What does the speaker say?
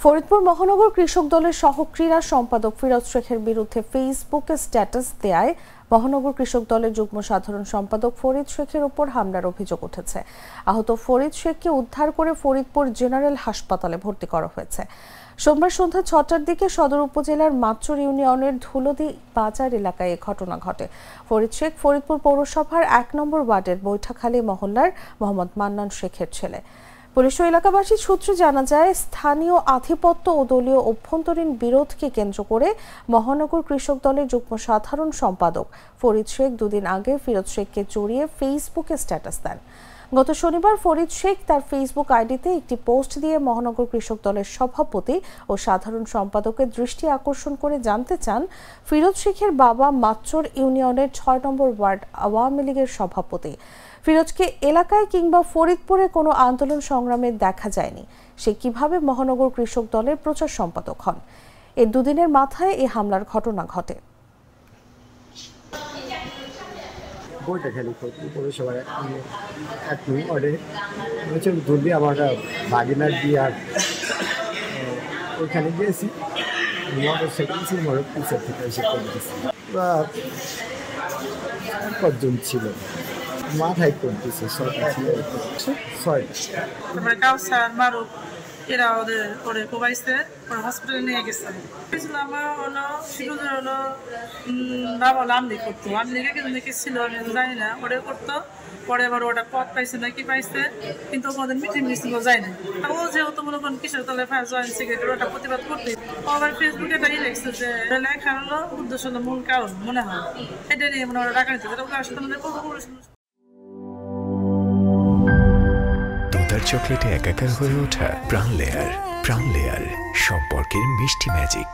ফরিদপুর মহানগর কৃষক দলের সহ ক্রীড়া সম্পাদক ফিরোজ শেখের বিরুদ্ধে ফেসবুকে স্ট্যাটাস দেয়ায় মহানগর কৃষক দলের যুগ্ম সাধারণ সম্পাদক ফরিদ শেখের উপর হামলার অভিযোগ উঠেছে। আহত ফরিদ শেখকে উদ্ধার করে ফরিদপুর জেনারেল হাসপাতালে ভর্তি করা হয়েছে। সোমবার সন্ধ্যা ৬টার দিকে সদর উপজেলার মাচুর ইউনিয়নের ধুলদি বাজার এলাকায় এ ঘটনা ঘটে। ফরিদ শেখ ফরিদপুর পৌরসভার ১ নম্বর ওয়ার্ডের বৈঠাখালী মহল্লার মোহাম্মদ মান্নান শেখের ছেলে। পুলিশ ও এলাকাবাসী সূত্রে জানা যায়, স্থানীয় আধিপত্য ও দলীয় অভ্যন্তরীণ বিরোধকে কেন্দ্র করে মহানগর কৃষক দলের যুগ্ম সাধারণ সম্পাদক ফরিদ শেখ দুদিন আগে ফিরোজ শেখকে জড়িয়ে ফেসবুকে স্ট্যাটাস দেন। গত শনিবার ফরিদ শেখ তার ফেসবুক আইডিতে একটি পোস্ট দিয়ে মহানগর কৃষক দলের সভাপতি ও সাধারণ সম্পাদকের দৃষ্টি আকর্ষণ করে জানতে চান, ফিরোজ শেখের বাবা মাচুর ইউনিয়নের ৬ নম্বর ওয়ার্ড আওয়ামী লীগের সভাপতি। ফিরোজকে এলাকায় কিংবা ফরিদপুরে কোনো আন্দোলন সংগ্রামে দেখা যায়নি, সে কিভাবে মহানগর কৃষক দলের প্রচার সম্পাদক হন। এর দুদিনের মাথায় এই হামলার ঘটনা ঘটে। বৈঠাখালী পৌরসভায় এক ওয়ার্ডে দুর্বি আমার বাগিনার দিয়ে আর ওইখানে গিয়েছি, মোটর সাইকেল ছিল, মোটর পিছার থেকে এসে করে দিয়েছি। কতজন ছিল, মাথায় করতেছে, ছয়টা ছিল, ছয়টা। এরা ওরে কোবাইছে, ওরা হসপিটালে নিয়ে গেছে। আমার হলো ফিরোজের হলো বাবা আমলি করতো, আমলিকে কিন্তু ছিল আমি জানি না, ওরে করতো। পরে আবার ওটা পথ পাইছে না কি পাইছে, কিন্তু ওদের মিটিং মিছিল যায় না। ও যেহেতু মনে করেন কিসের তলে জয়েন্ট সেক্রেটারি ওটা প্রতিবাদ করতে, ও আবার ফেসবুকে এটা লিখছে যে লেখা হলো উদ্দেশ্য হলো মূল কারণ মনে হয় এটা নিয়ে মনে হয় টাকা নিতে, ওটার সাথে আমাদের চকলেটে একাকার হয়ে ওঠা প্রাণ লেয়ার সম্পর্কের মিষ্টি ম্যাজিক।